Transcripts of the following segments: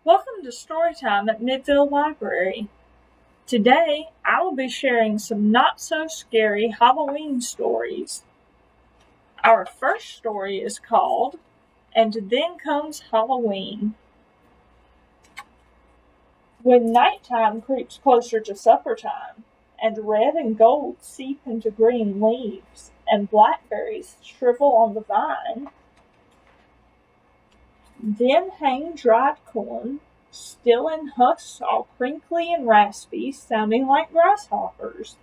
Welcome to Storytime at Midville Library. Today, I will be sharing some not-so-scary Halloween stories. Our first story is called, And Then Comes Halloween. When nighttime creeps closer to supper time, and red and gold seep into green leaves, and blackberries shrivel on the vine, then hang dried corn, still in husks all crinkly and raspy, sounding like grasshoppers.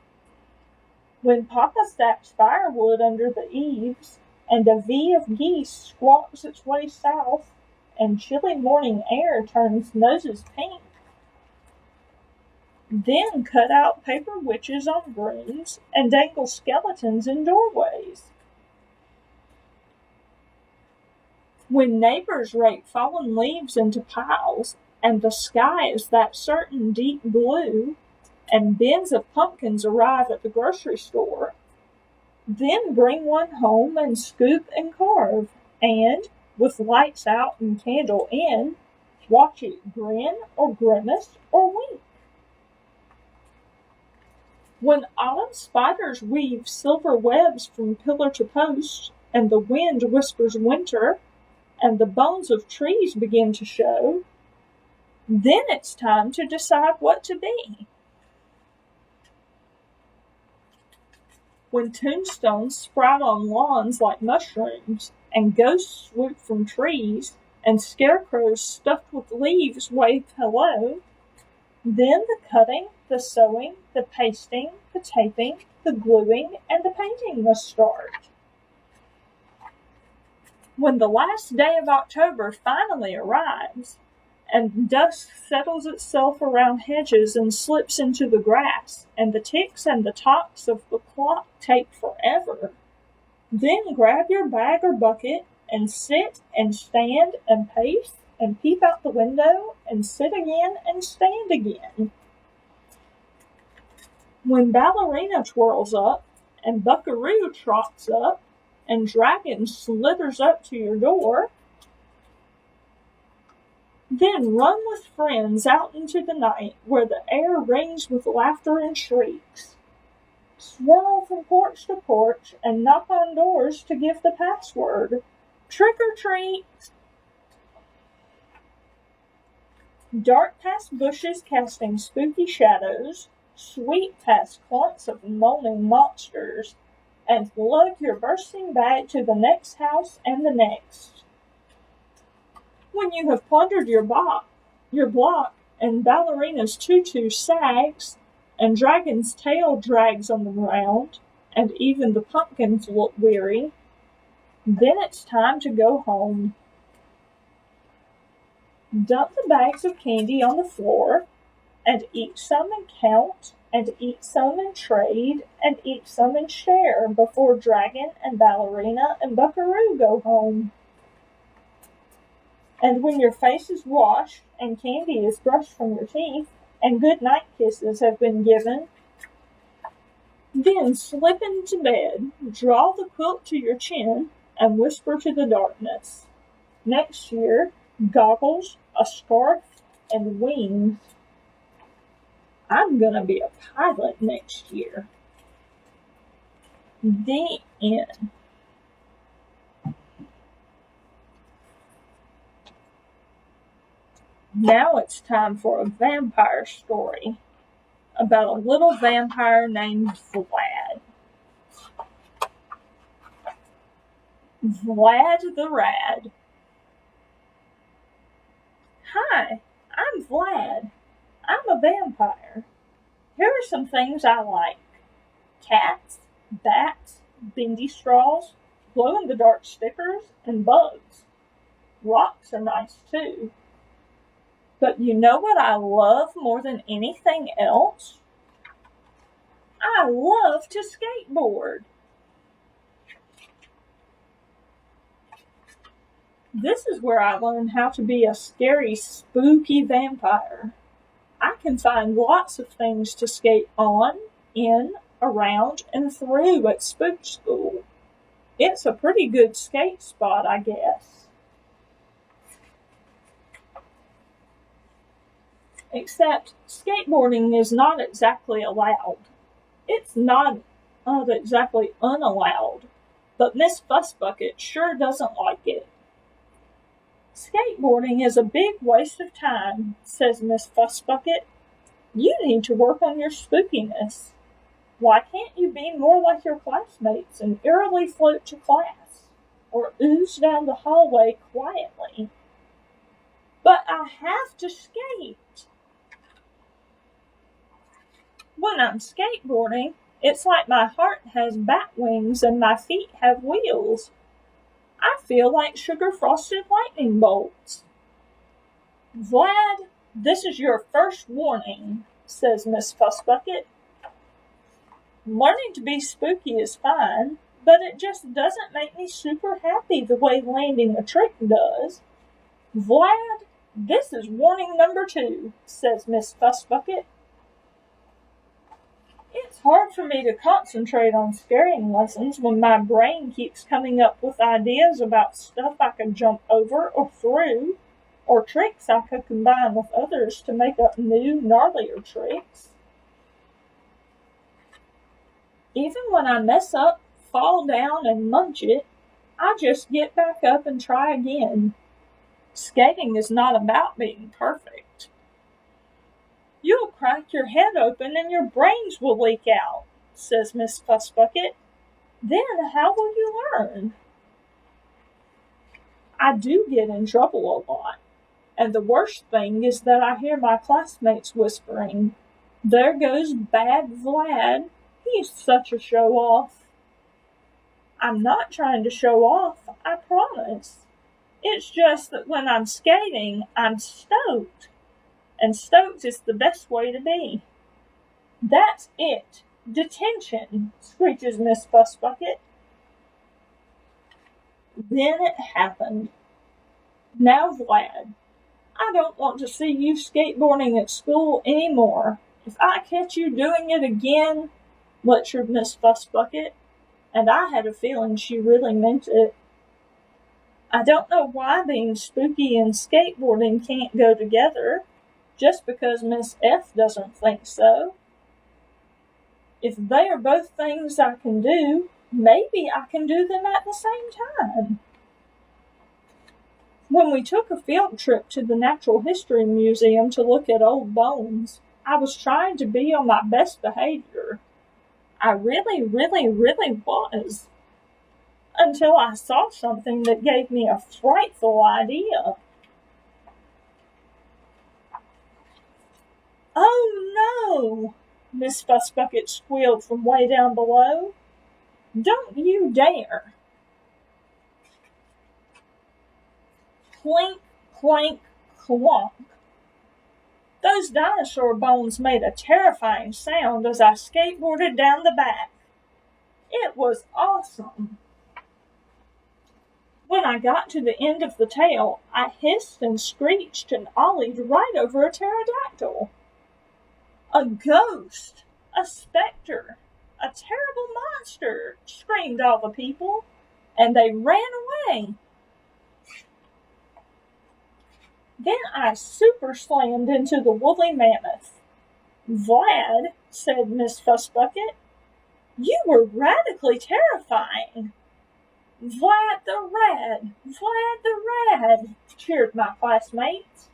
When Papa stacks firewood under the eaves, and a V of geese squawks its way south, and chilly morning air turns noses pink, then cut out paper witches on brooms, and dangle skeletons in doorways. When neighbors rake fallen leaves into piles, and the sky is that certain deep blue, and bins of pumpkins arrive at the grocery store, then bring one home and scoop and carve, and, with lights out and candle in, watch it grin or grimace or wink. When autumn spiders weave silver webs from pillar to post, and the wind whispers winter, and the bones of trees begin to show, then it's time to decide what to be. When tombstones sprout on lawns like mushrooms, and ghosts swoop from trees, and scarecrows stuffed with leaves wave hello, then the cutting, the sewing, the pasting, the taping, the gluing, and the painting must start. When the last day of October finally arrives, and dusk settles itself around hedges and slips into the grass, and the ticks and the tocks of the clock take forever, then grab your bag or bucket, and sit and stand and pace, and peep out the window, and sit again and stand again. When ballerina twirls up, and buckaroo trots up, and dragon slithers up to your door, then run with friends out into the night where the air rings with laughter and shrieks. Swirl from porch to porch and knock on doors to give the password. Trick or treat! Dart past bushes casting spooky shadows, sweep past clumps of moaning monsters, and lug your bursting bag to the next house and the next. When you have plundered your block, and ballerina's tutu sags, and dragon's tail drags on the ground, and even the pumpkins look weary, then it's time to go home. Dump the bags of candy on the floor, and eat some and count, and eat some and trade, and eat some and share before dragon and ballerina and buckaroo go home. And when your face is washed, and candy is brushed from your teeth, and good night kisses have been given, then slip into bed, draw the quilt to your chin, and whisper to the darkness. Next year, goggles, a scarf, and wings. I'm gonna be a pilot next year. The end. Now it's time for a vampire story about a little vampire named Vlad. Vlad the Rad. Hi, I'm Vlad. I'm a vampire. Here are some things I like. Cats, bats, bendy straws, glow-in-the-dark stickers, and bugs. Rocks are nice too. But you know what I love more than anything else? I love to skateboard. This is where I learned how to be a scary, spooky vampire. I can find lots of things to skate on, in, around, and through at Spook School. It's a pretty good skate spot, I guess. Except skateboarding is not exactly allowed. It's not exactly unallowed, but Miss Fussbucket sure doesn't like it. Skateboarding is a big waste of time, says Miss Fussbucket. You need to work on your spookiness. Why can't you be more like your classmates and eerily float to class, or ooze down the hallway quietly? But I have to skate. When I'm skateboarding, it's like my heart has bat wings and my feet have wheels. I feel like sugar-frosted lightning bolts. Vlad, this is your first warning, says Miss Fussbucket. Learning to be spooky is fine, but it just doesn't make me super happy the way landing a trick does. Vlad, this is warning number 2, says Miss Fussbucket. It's hard for me to concentrate on scaring lessons when my brain keeps coming up with ideas about stuff I could jump over or through, or tricks I could combine with others to make up new, gnarlier tricks. Even when I mess up, fall down, and munch it, I just get back up and try again. Skating is not about being perfect. You'll crack your head open and your brains will leak out, says Miss Fussbucket. Then how will you learn? I do get in trouble a lot, and the worst thing is that I hear my classmates whispering, "There goes bad Vlad. He's such a show-off." I'm not trying to show off, I promise. It's just that when I'm skating, I'm stoked. And stoked is the best way to be. That's it. Detention, screeches Miss Fussbucket. Then it happened. Now, Vlad, I don't want to see you skateboarding at school anymore. If I catch you doing it again, lectured Miss Fussbucket, and I had a feeling she really meant it. I don't know why being spooky and skateboarding can't go together, just because Miss F doesn't think so. If they are both things I can do, maybe I can do them at the same time. When we took a field trip to the Natural History Museum to look at old bones, I was trying to be on my best behavior. I really was. Until I saw something that gave me a frightful idea. "Oh, no!" Miss Fussbucket squealed from way down below. "Don't you dare!" Clink, clank, clonk. Those dinosaur bones made a terrifying sound as I skateboarded down the back. It was awesome. When I got to the end of the tail, I hissed and screeched and ollied right over a pterodactyl. "A ghost! A specter! A terrible monster!" screamed all the people, and they ran away. Then I super slammed into the woolly mammoth. "Vlad," said Miss Fussbucket, "you were radically terrifying." "Vlad the Rad! Vlad the Rad!" cheered my classmates.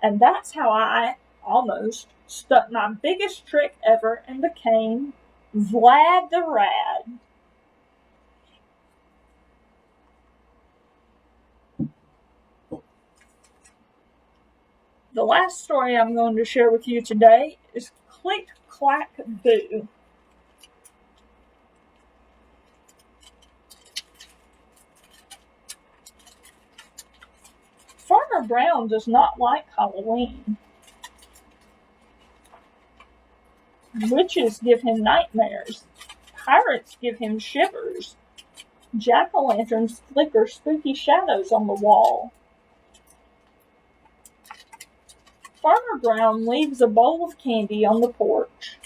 And that's how I, almost, stuck my biggest trick ever and became Vlad the Rad. The last story I'm going to share with you today is Click Clack Boo. Farmer Brown does not like Halloween. Witches give him nightmares. Pirates give him shivers. Jack-o'-lanterns flicker spooky shadows on the wall. Farmer Brown leaves a bowl of candy on the porch.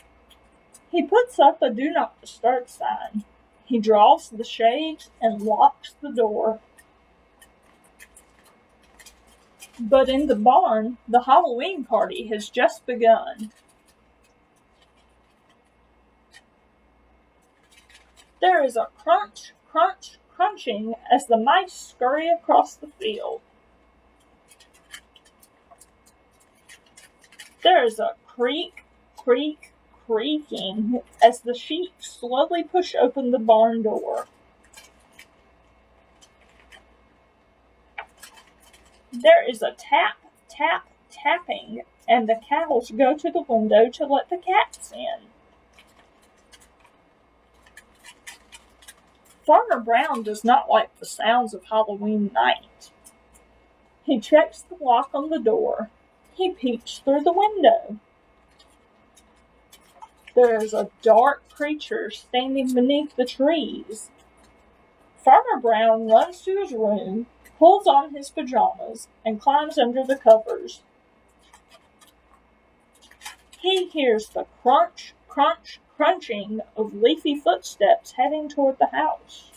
He puts up a do not disturb sign. He draws the shades and locks the door. But in the barn, the Halloween party has just begun. There is a crunch, crunch, crunching as the mice scurry across the field. There is a creak, creak, creaking as the sheep slowly push open the barn door. There is a tap, tap, tapping, and the cows go to the window to let the cats in. Farmer Brown does not like the sounds of Halloween night. He checks the lock on the door. He peeks through the window. There is a dark creature standing beneath the trees. Farmer Brown runs to his room, pulls on his pajamas, and climbs under the covers. He hears the crunch, crunch, crunching of leafy footsteps heading toward the house.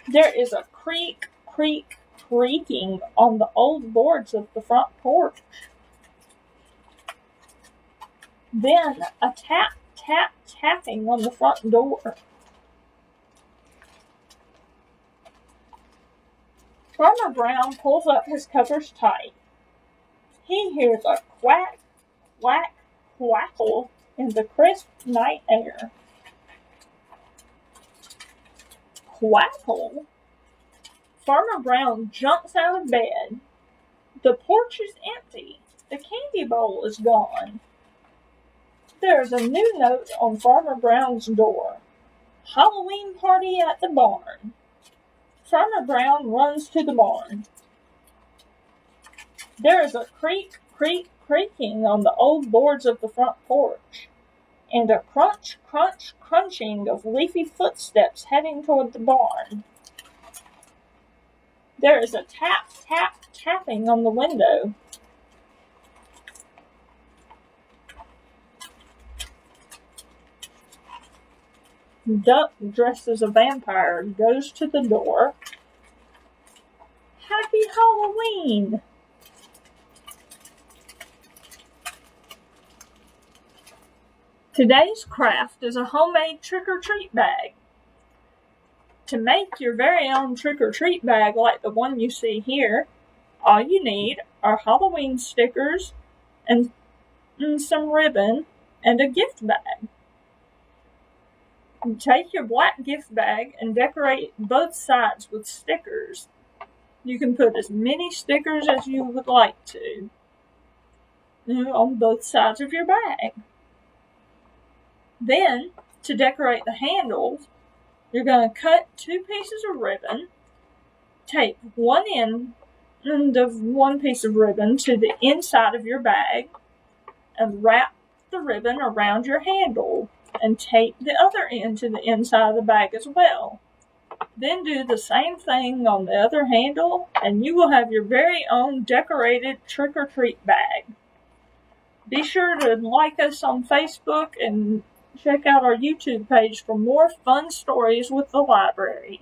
There is a creak, creak, creaking on the old boards of the front porch. Then a tap, tap, tapping on the front door. Farmer Brown pulls up his covers tight. He hears a quack, quack, quackle in the crisp night air. Quackle? Farmer Brown jumps out of bed. The porch is empty. The candy bowl is gone. There is a new note on Farmer Brown's door. Halloween party at the barn. Farmer Brown runs to the barn. There is a creak, creak, creaking on the old boards of the front porch, and a crunch, crunch, crunching of leafy footsteps heading toward the barn. There is a tap, tap, tapping on the window. Duck, dressed as a vampire, goes to the door. Happy Halloween! Today's craft is a homemade trick-or-treat bag. To make your very own trick-or-treat bag like the one you see here, all you need are Halloween stickers and some ribbon and a gift bag. Take your black gift bag and decorate both sides with stickers. You can put as many stickers as you would like to on both sides of your bag. Then, to decorate the handles, you're going to cut 2 pieces of ribbon, tape one end of one piece of ribbon to the inside of your bag, and wrap the ribbon around your handle, and tape the other end to the inside of the bag as well. Then do the same thing on the other handle, and you will have your very own decorated trick-or-treat bag. Be sure to like us on Facebook and check out our YouTube page for more fun stories with the library.